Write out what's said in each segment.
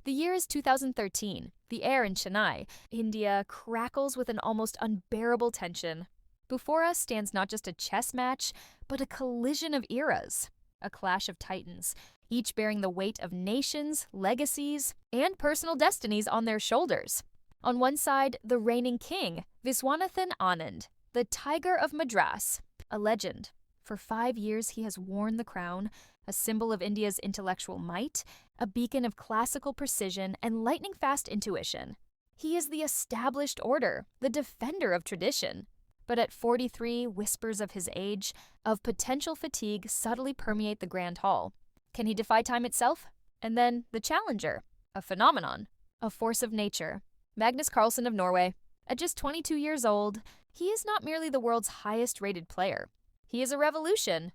The year is 2013. The air in Chennai, India, crackles with an almost unbearable tension. Before us stands not just a chess match, but a collision of eras. A clash of titans, each bearing the weight of nations, legacies, and personal destinies on their shoulders. On one side, the reigning king, Viswanathan Anand, the Tiger of Madras, a legend. For 5 years, he has worn the crown, a symbol of India's intellectual might, a beacon of classical precision and lightning-fast intuition. He is the established order, the defender of tradition. But at 43, whispers of his age, of potential fatigue subtly permeate the grand hall. Can he defy time itself? And then the challenger, a phenomenon, a force of nature. Magnus Carlsen of Norway. At just 22 years old, he is not merely the world's highest-rated player. He is a revolution.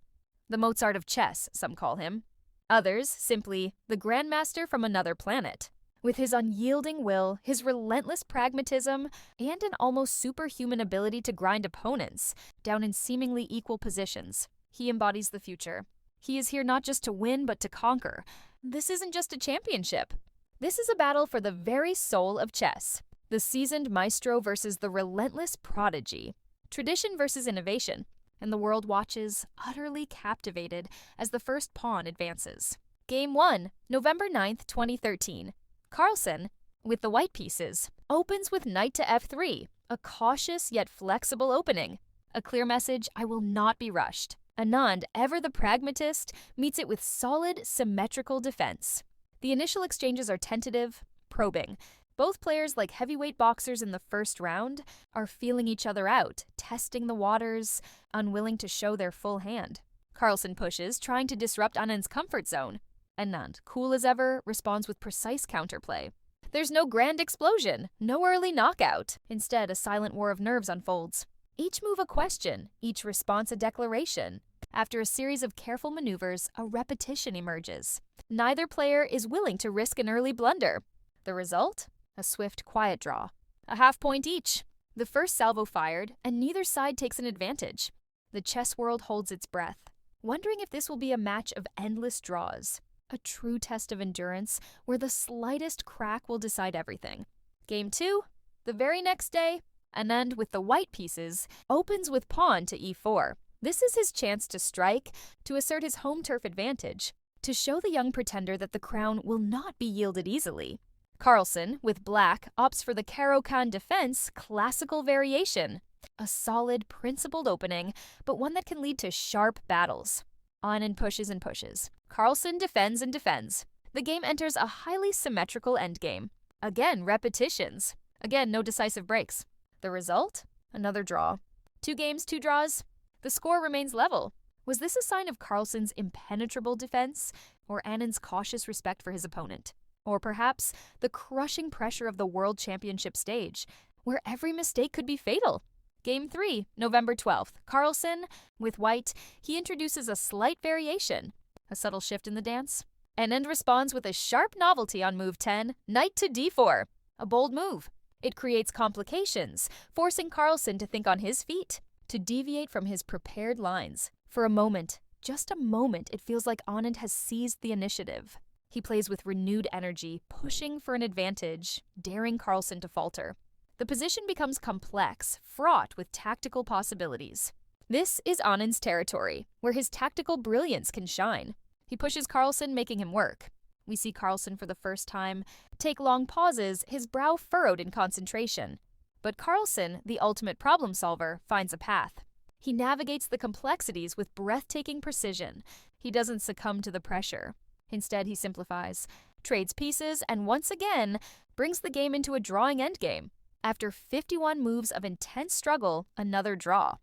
The Mozart of chess, some call him. Others, simply, the grandmaster from another planet. With his unyielding will, his relentless pragmatism, and an almost superhuman ability to grind opponents down in seemingly equal positions, he embodies the future. He is here not just to win, but to conquer. This isn't just a championship. This is a battle for the very soul of chess. The seasoned maestro versus the relentless prodigy. Tradition versus innovation. And the world watches, utterly captivated, as the first pawn advances. Game 1, November 9th, 2013. Carlsen, with the white pieces, opens with knight to f3, a cautious yet flexible opening. A clear message: I will not be rushed. Anand, ever the pragmatist, meets it with solid, symmetrical defense. The initial exchanges are tentative, probing. Both players, like heavyweight boxers in the first round, are feeling each other out, testing the waters, unwilling to show their full hand. Carlsen pushes, trying to disrupt Anand's comfort zone. Anand, cool as ever, responds with precise counterplay. There's no grand explosion, no early knockout. Instead, a silent war of nerves unfolds. Each move a question, each response a declaration. After a series of careful maneuvers, a repetition emerges. Neither player is willing to risk an early blunder. The result? A swift, quiet draw. A half point each. The first salvo fired, and neither side takes an advantage. The chess world holds its breath, wondering if this will be a match of endless draws. A true test of endurance, where the slightest crack will decide everything. Game 2. The very next day, Anand, with the white pieces, opens with pawn to e4. This is his chance to strike, to assert his home turf advantage, to show the young pretender that the crown will not be yielded easily. Carlsen, with black, opts for the Caro-Kann defense classical variation. A solid, principled opening, but one that can lead to sharp battles. Anand pushes and pushes. Carlsen defends and defends. The game enters a highly symmetrical endgame. Again, repetitions. Again, no decisive breaks. The result? Another draw. 2 games, 2 draws. The score remains level. Was this a sign of Carlsen's impenetrable defense, or Anand's cautious respect for his opponent? Or perhaps the crushing pressure of the World Championship stage, where every mistake could be fatal? Game 3, November 12th. Carlsen, with white, he introduces a slight variation. A subtle shift in the dance. Anand responds with a sharp novelty on move 10, knight to d4. A bold move. It creates complications, forcing Carlsen to think on his feet, to deviate from his prepared lines. For a moment, just a moment, it feels like Anand has seized the initiative. He plays with renewed energy, pushing for an advantage, daring Carlsen to falter. The position becomes complex, fraught with tactical possibilities. This is Anand's territory, where his tactical brilliance can shine. He pushes Carlsen, making him work. We see Carlsen for the first time take long pauses, his brow furrowed in concentration. But Carlsen, the ultimate problem solver, finds a path. He navigates the complexities with breathtaking precision. He doesn't succumb to the pressure. Instead, he simplifies, trades pieces, and once again, brings the game into a drawing endgame. After 51 moves of intense struggle, another draw.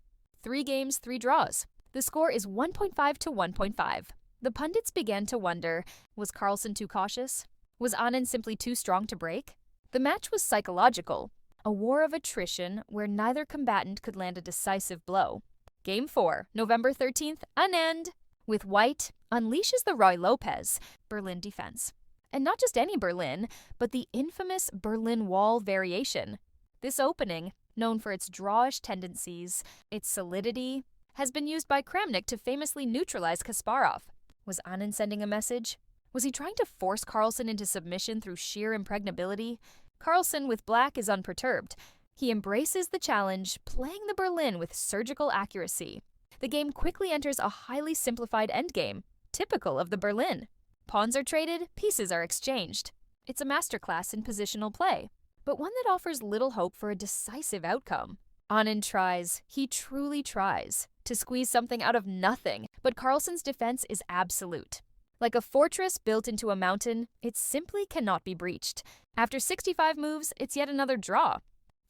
3 games, 3 draws. The score is 1.5 to 1.5. The pundits began to wonder, was Carlsen too cautious? Was Anand simply too strong to break? The match was psychological, a war of attrition where neither combatant could land a decisive blow. Game 4, November 13th, Anand, with white, unleashes the Roy Lopez Berlin defense. And not just any Berlin, but the infamous Berlin Wall variation. This opening, known for its drawish tendencies, its solidity, has been used by Kramnik to famously neutralize Kasparov. Was Anand sending a message? Was he trying to force Carlsen into submission through sheer impregnability? Carlsen with black is unperturbed. He embraces the challenge, playing the Berlin with surgical accuracy. The game quickly enters a highly simplified endgame, typical of the Berlin. Pawns are traded, pieces are exchanged. It's a masterclass in positional play, but one that offers little hope for a decisive outcome. Anand tries, he truly tries, to squeeze something out of nothing, but Carlsen's defense is absolute. Like a fortress built into a mountain, it simply cannot be breached. After 65 moves, it's yet another draw.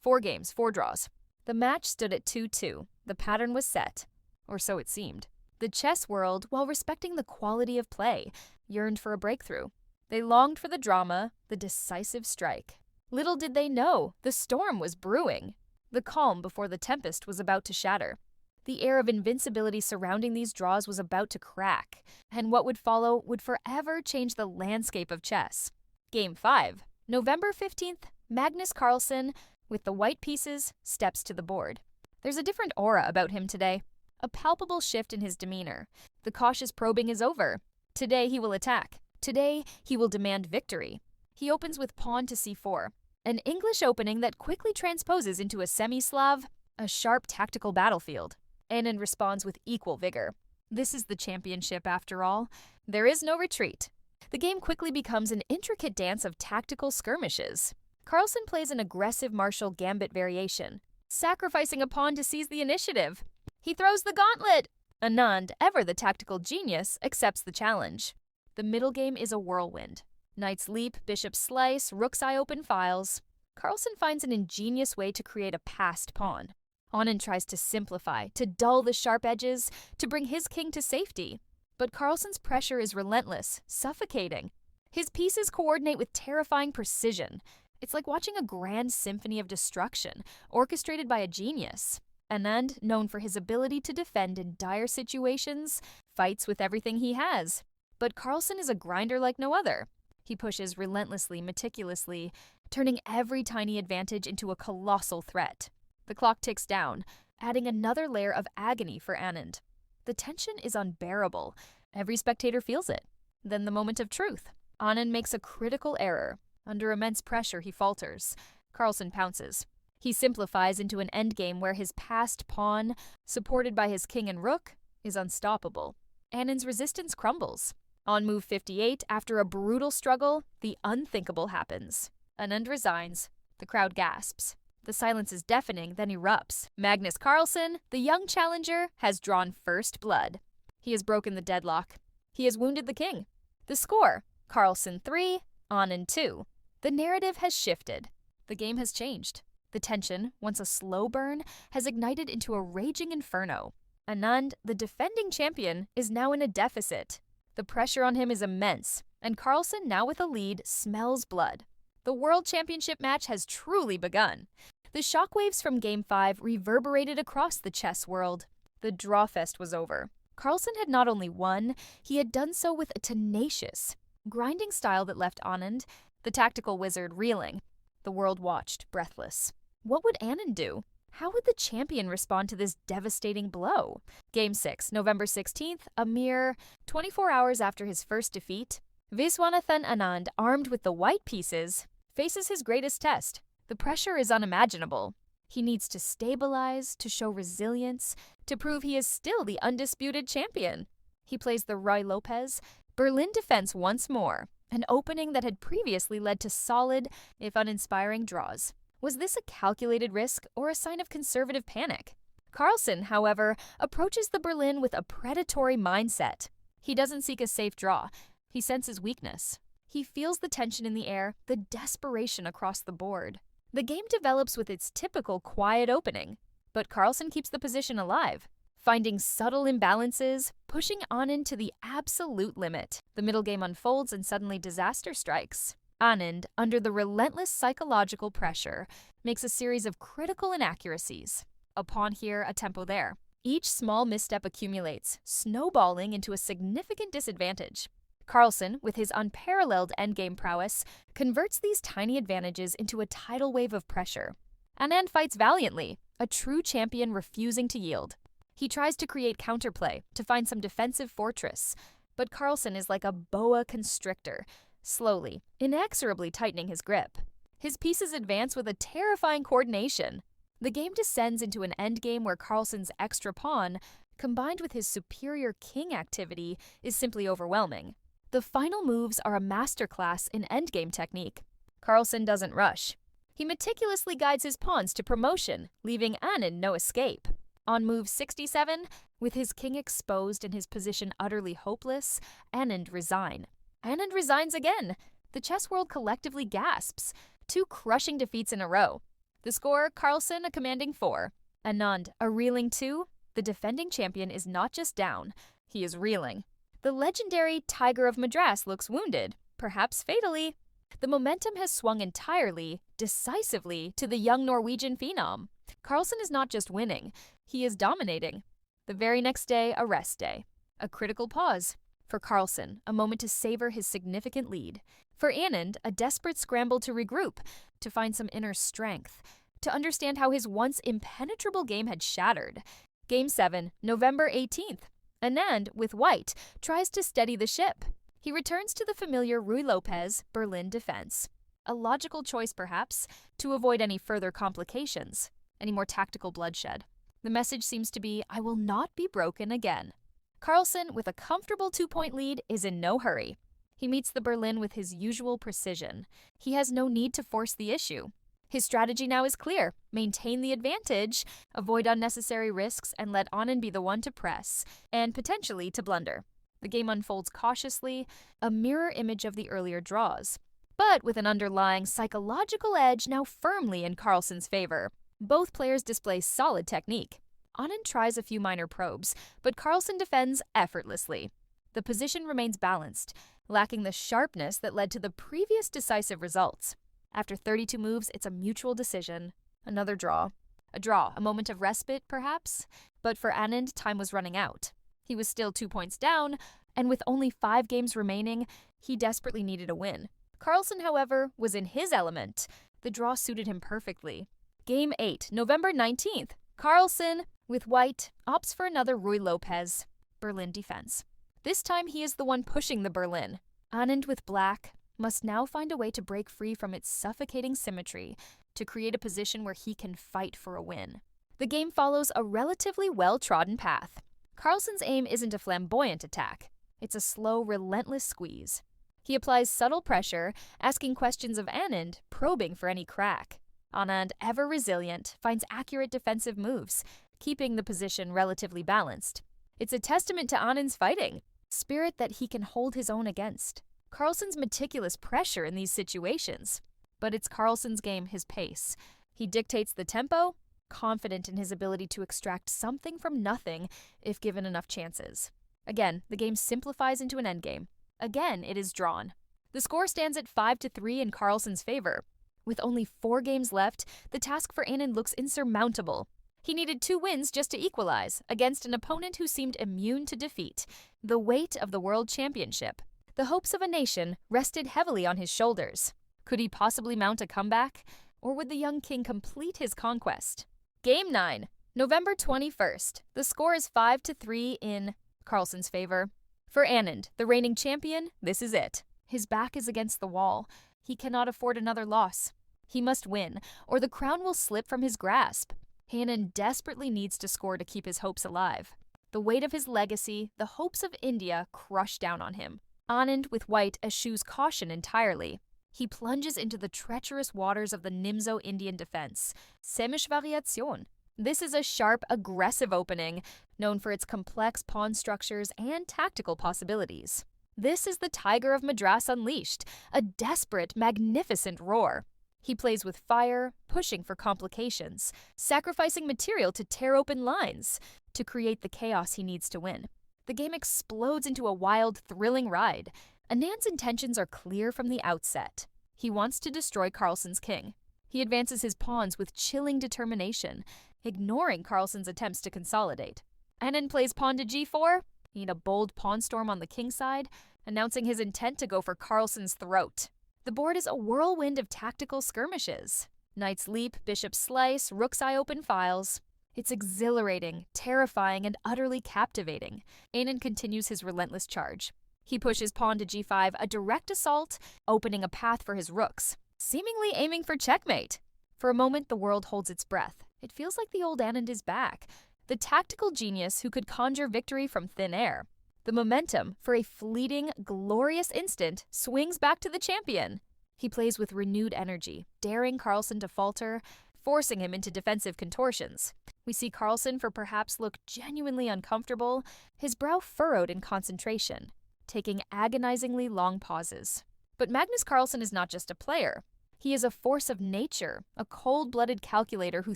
4 games, 4 draws. The match stood at 2-2. The pattern was set. Or so it seemed. The chess world, while respecting the quality of play, yearned for a breakthrough. They longed for the drama, the decisive strike. Little did they know, the storm was brewing. The calm before the tempest was about to shatter. The air of invincibility surrounding these draws was about to crack, and what would follow would forever change the landscape of chess. Game 5. November 15th, Magnus Carlsen, with the white pieces, steps to the board. There's a different aura about him today. A palpable shift in his demeanor. The cautious probing is over. Today he will attack. Today he will demand victory. He opens with pawn to c4, an English opening that quickly transposes into a semi-Slav, a sharp tactical battlefield. Anand responds with equal vigor. This is the championship after all. There is no retreat. The game quickly becomes an intricate dance of tactical skirmishes. Carlsen plays an aggressive martial gambit variation, sacrificing a pawn to seize the initiative. He throws the gauntlet! Anand, ever the tactical genius, accepts the challenge. The middle game is a whirlwind. Knight's leap, bishop's slice, rook's eye open files. Carlsen finds an ingenious way to create a passed pawn. Anand tries to simplify, to dull the sharp edges, to bring his king to safety. But Carlsen's pressure is relentless, suffocating. His pieces coordinate with terrifying precision. It's like watching a grand symphony of destruction, orchestrated by a genius. Anand, known for his ability to defend in dire situations, fights with everything he has. But Carlsen is a grinder like no other. He pushes relentlessly, meticulously, turning every tiny advantage into a colossal threat. The clock ticks down, adding another layer of agony for Anand. The tension is unbearable. Every spectator feels it. Then the moment of truth. Anand makes a critical error. Under immense pressure, he falters. Carlsen pounces. He simplifies into an endgame where his passed pawn, supported by his king and rook, is unstoppable. Anand's resistance crumbles. On move 58, after a brutal struggle, the unthinkable happens. Anand resigns. The crowd gasps. The silence is deafening, then erupts. Magnus Carlsen, the young challenger, has drawn first blood. He has broken the deadlock. He has wounded the king. The score, Carlsen 3, Anand 2. The narrative has shifted. The game has changed. The tension, once a slow burn, has ignited into a raging inferno. Anand, the defending champion, is now in a deficit. The pressure on him is immense, and Carlsen, now with a lead, smells blood. The World Championship match has truly begun. The shockwaves from Game 5 reverberated across the chess world. The drawfest was over. Carlsen had not only won, he had done so with a tenacious, grinding style that left Anand, the tactical wizard, reeling. The world watched, breathless. What would Anand do? How would the champion respond to this devastating blow? Game 6, November 16th, a mere 24 hours after his first defeat, Viswanathan Anand, armed with the white pieces, faces his greatest test. The pressure is unimaginable. He needs to stabilize, to show resilience, to prove he is still the undisputed champion. He plays the Ruy Lopez, Berlin defense once more, an opening that had previously led to solid, if uninspiring, draws. Was this a calculated risk or a sign of conservative panic? Carlsen, however, approaches the Berlin with a predatory mindset. He doesn't seek a safe draw. He senses weakness. He feels the tension in the air, the desperation across the board. The game develops with its typical quiet opening, but Carlsen keeps the position alive, finding subtle imbalances, pushing Anand to the absolute limit. The middle game unfolds and suddenly disaster strikes. Anand, under the relentless psychological pressure, makes a series of critical inaccuracies. A pawn here, a tempo there. Each small misstep accumulates, snowballing into a significant disadvantage. Carlsen, with his unparalleled endgame prowess, converts these tiny advantages into a tidal wave of pressure. Anand fights valiantly, a true champion refusing to yield. He tries to create counterplay, to find some defensive fortress. But Carlsen is like a boa constrictor, slowly, inexorably tightening his grip. His pieces advance with a terrifying coordination. The game descends into an endgame where Carlsen's extra pawn, combined with his superior king activity, is simply overwhelming. The final moves are a masterclass in endgame technique. Carlsen doesn't rush. He meticulously guides his pawns to promotion, leaving Anand no escape. On move 67, with his king exposed and his position utterly hopeless, Anand resigns again. The chess world collectively gasps. 2 crushing defeats in a row. The score, Carlsen a commanding 4. Anand a reeling 2. The defending champion is not just down, he is reeling. The legendary Tiger of Madras looks wounded, perhaps fatally. The momentum has swung entirely, decisively, to the young Norwegian phenom. Carlsen is not just winning, he is dominating. The very next day, a rest day. A critical pause. For Carlsen, a moment to savor his significant lead. For Anand, a desperate scramble to regroup, to find some inner strength, to understand how his once impenetrable game had shattered. Game 7, November 18th. Anand, with white, tries to steady the ship. He returns to the familiar Ruy Lopez Berlin defense. A logical choice, perhaps, to avoid any further complications, any more tactical bloodshed. The message seems to be, I will not be broken again. Carlsen, with a comfortable 2-point lead, is in no hurry. He meets the Berlin with his usual precision. He has no need to force the issue. His strategy now is clear. Maintain the advantage, avoid unnecessary risks, and let Anand be the one to press, and potentially to blunder. The game unfolds cautiously, a mirror image of the earlier draws, but with an underlying psychological edge now firmly in Carlsen's favor. Both players display solid technique. Anand tries a few minor probes, but Carlsen defends effortlessly. The position remains balanced, lacking the sharpness that led to the previous decisive results. After 32 moves, it's a mutual decision. Another draw. A moment of respite, perhaps? But for Anand, time was running out. He was still 2 points down, and with only 5 games remaining, he desperately needed a win. Carlsen, however, was in his element. The draw suited him perfectly. Game 8, November 19th. Carlsen, with white, opts for another Ruy Lopez Berlin defense. This time he is the one pushing the Berlin. Anand, with black, must now find a way to break free from its suffocating symmetry, to create a position where he can fight for a win. The game follows a relatively well-trodden path. Carlsen's aim isn't a flamboyant attack. It's a slow, relentless squeeze. He applies subtle pressure, asking questions of Anand, probing for any crack. Anand, ever resilient, finds accurate defensive moves, keeping the position relatively balanced. It's a testament to Anand's fighting spirit that he can hold his own against. Carlsen's meticulous pressure in these situations. But it's Carlsen's game, his pace. He dictates the tempo, confident in his ability to extract something from nothing if given enough chances. Again, the game simplifies into an endgame. Again, it is drawn. The score stands at 5-3 in Carlsen's favor. With only 4 games left, the task for Anand looks insurmountable. He needed 2 wins just to equalize, against an opponent who seemed immune to defeat. The weight of the World Championship. The hopes of a nation rested heavily on his shoulders. Could he possibly mount a comeback? Or would the young king complete his conquest? Game 9, November 21st. The score is 5-3 in Carlsen's favor. For Anand, the reigning champion, this is it. His back is against the wall. He cannot afford another loss. He must win, or the crown will slip from his grasp. Anand desperately needs to score to keep his hopes alive. The weight of his legacy, the hopes of India, crush down on him. Anand, with white, eschews caution entirely. He plunges into the treacherous waters of the Nimzo Indian defense. Semish-Variation. This is a sharp, aggressive opening, known for its complex pawn structures and tactical possibilities. This is the Tiger of Madras unleashed, a desperate, magnificent roar. He plays with fire, pushing for complications, sacrificing material to tear open lines, to create the chaos he needs to win. The game explodes into a wild, thrilling ride. Anand's intentions are clear from the outset. He wants to destroy Carlsen's king. He advances his pawns with chilling determination, ignoring Carlsen's attempts to consolidate. Anand plays pawn to g4, in a bold pawn storm on the king side, announcing his intent to go for Carlsen's throat. The board is a whirlwind of tactical skirmishes. Knight's leap, bishop's slice, rook's eye open files. It's exhilarating, terrifying, and utterly captivating. Anand continues his relentless charge. He pushes pawn to g5, a direct assault, opening a path for his rooks, seemingly aiming for checkmate. For a moment, the world holds its breath. It feels like the old Anand is back, the tactical genius who could conjure victory from thin air. The momentum, for a fleeting, glorious instant, swings back to the champion. He plays with renewed energy, daring Carlsen to falter, forcing him into defensive contortions. We see Carlsen for perhaps look genuinely uncomfortable, his brow furrowed in concentration, taking agonizingly long pauses. But Magnus Carlsen is not just a player. He is a force of nature, a cold-blooded calculator who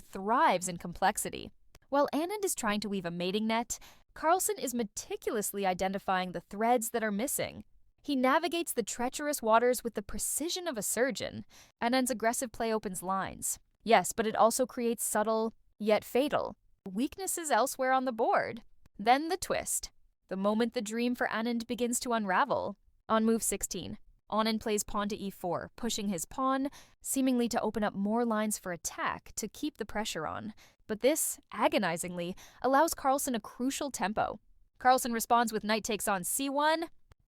thrives in complexity. While Anand is trying to weave a mating net, Carlsen is meticulously identifying the threads that are missing. He navigates the treacherous waters with the precision of a surgeon. Anand's aggressive play opens lines. Yes, but it also creates subtle, yet fatal, weaknesses elsewhere on the board. Then the twist. The moment the dream for Anand begins to unravel. On move 16, Anand plays pawn to e4, pushing his pawn, seemingly to open up more lines for attack to keep the pressure on. But this, agonizingly, allows Carlsen a crucial tempo. Carlsen responds with knight takes on c1,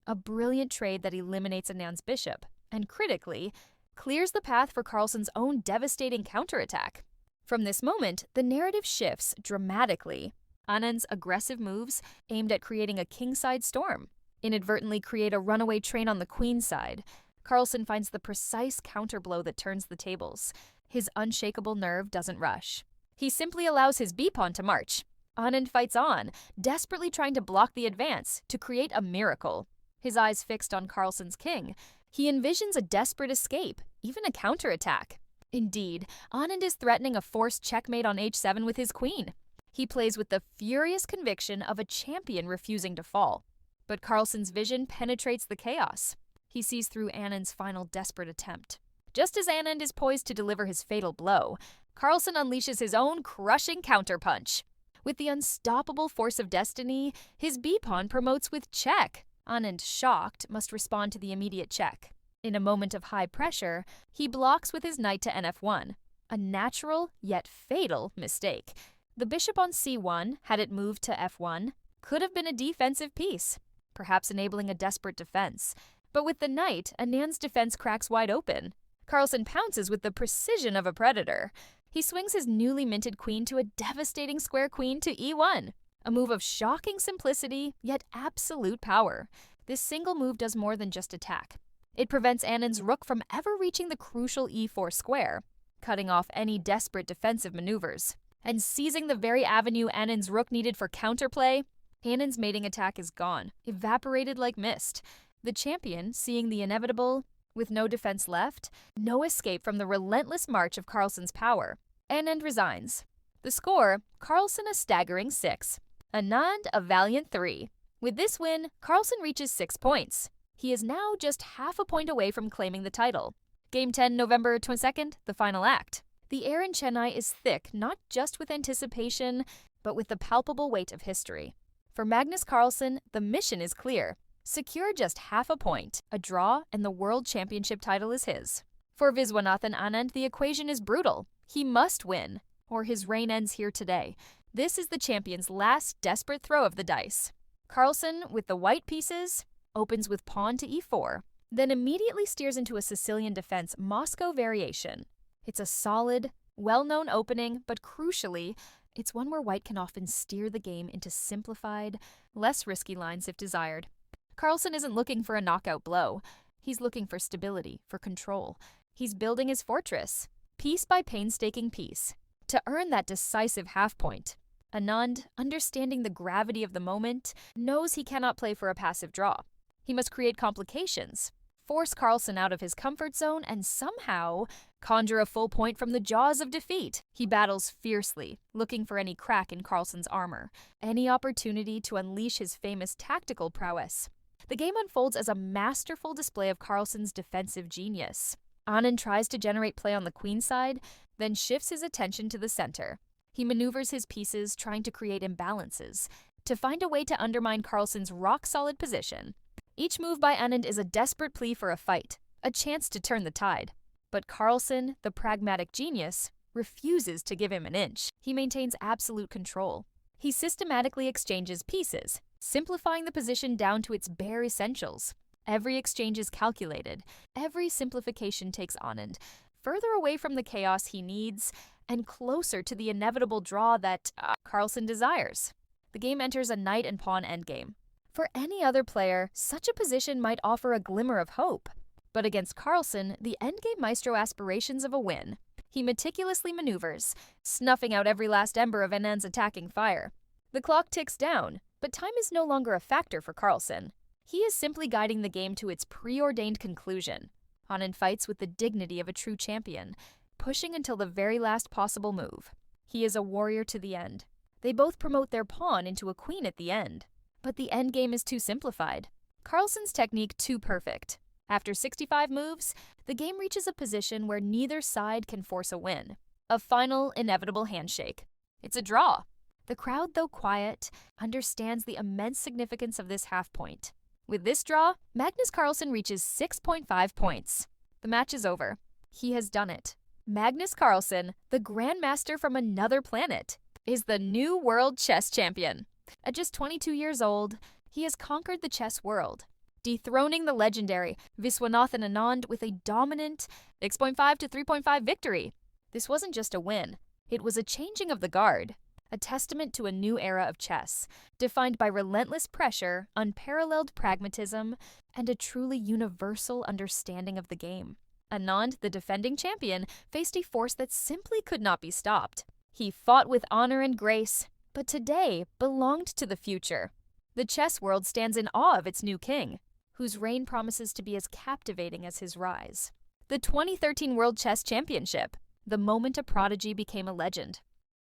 a brilliant trade that eliminates Anand's bishop, and critically, clears the path for Carlsen's own devastating counterattack. From this moment, the narrative shifts dramatically. Anand's aggressive moves, aimed at creating a kingside storm, inadvertently create a runaway train on the queen's side. Carlsen finds the precise counterblow that turns the tables. His unshakable nerve doesn't rush. He simply allows his b-pawn to march. Anand fights on, desperately trying to block the advance, to create a miracle. His eyes fixed on Carlsen's king, he envisions a desperate escape, even a counterattack. Indeed, Anand is threatening a forced checkmate on h7 with his queen. He plays with the furious conviction of a champion refusing to fall. But Carlsen's vision penetrates the chaos. He sees through Anand's final desperate attempt. Just as Anand is poised to deliver his fatal blow, Carlsen unleashes his own crushing counterpunch. With the unstoppable force of destiny, his b-pawn promotes with check. Anand, shocked, must respond to the immediate check. In a moment of high pressure, he blocks with his knight to nf1. A natural, yet fatal, mistake. The bishop on c1, had it moved to f1, could have been a defensive piece, perhaps enabling a desperate defense. But with the knight, Anand's defense cracks wide open. Carlsen pounces with the precision of a predator. He swings his newly minted queen to a devastating square queen to e1. A move of shocking simplicity, yet absolute power. This single move does more than just attack. It prevents Anand's rook from ever reaching the crucial e4 square, cutting off any desperate defensive maneuvers. And seizing the very avenue Anand's rook needed for counterplay, Anand's mating attack is gone, evaporated like mist. The champion, seeing the inevitable, with no defense left, no escape from the relentless march of Carlsen's power, Anand resigns. The score, Carlsen a staggering 6. Anand a valiant 3. With this win, Carlsen reaches 6 points. He is now just half a point away from claiming the title. Game 10, November 22nd, the final act. The air in Chennai is thick not just with anticipation, but with the palpable weight of history. For Magnus Carlsen, the mission is clear. Secure just half a point, a draw, and the World Championship title is his. For Viswanathan Anand, the equation is brutal. He must win, or his reign ends here today. This is the champion's last desperate throw of the dice. Carlsen, with the white pieces, opens with pawn to e4, then immediately steers into a Sicilian defense Moscow variation. It's a solid, well-known opening, but crucially, it's one where white can often steer the game into simplified, less risky lines if desired. Carlsen isn't looking for a knockout blow. He's looking for stability, for control. He's building his fortress, piece by painstaking piece, to earn that decisive half point. Anand, understanding the gravity of the moment, knows he cannot play for a passive draw. He must create complications, force Carlsen out of his comfort zone, and somehow conjure a full point from the jaws of defeat. He battles fiercely, looking for any crack in Carlsen's armor, any opportunity to unleash his famous tactical prowess. The game unfolds as a masterful display of Carlsen's defensive genius. Anand tries to generate play on the queen side, then shifts his attention to the center. He maneuvers his pieces, trying to create imbalances, to find a way to undermine Carlsen's rock-solid position. Each move by Anand is a desperate plea for a fight, a chance to turn the tide. But Carlsen, the pragmatic genius, refuses to give him an inch. He maintains absolute control. He systematically exchanges pieces, simplifying the position down to its bare essentials. Every exchange is calculated. Every simplification takes Anand further away from the chaos he needs and closer to the inevitable draw that Carlsen desires. The game enters a knight and pawn endgame. For any other player, such a position might offer a glimmer of hope. But against Carlsen, the endgame maestro aspirations of a win. He meticulously maneuvers, snuffing out every last ember of Anand's attacking fire. The clock ticks down, but time is no longer a factor for Carlsen. He is simply guiding the game to its preordained conclusion. Anand fights with the dignity of a true champion, pushing until the very last possible move. He is a warrior to the end. They both promote their pawn into a queen at the end. But the endgame is too simplified. Carlsen's technique too perfect. After 65 moves, the game reaches a position where neither side can force a win. A final, inevitable handshake. It's a draw. The crowd, though quiet, understands the immense significance of this half point. With this draw, Magnus Carlsen reaches 6.5 points. The match is over. He has done it. Magnus Carlsen, the grandmaster from another planet, is the new world chess champion. At just 22 years old, he has conquered the chess world, dethroning the legendary Viswanathan Anand with a dominant 6.5 to 3.5 victory. This wasn't just a win. It was a changing of the guard, a testament to a new era of chess, defined by relentless pressure, unparalleled pragmatism, and a truly universal understanding of the game. Anand, the defending champion, faced a force that simply could not be stopped. He fought with honor and grace, but today belonged to the future. The chess world stands in awe of its new king, whose reign promises to be as captivating as his rise. The 2013 World Chess Championship, the moment a prodigy became a legend.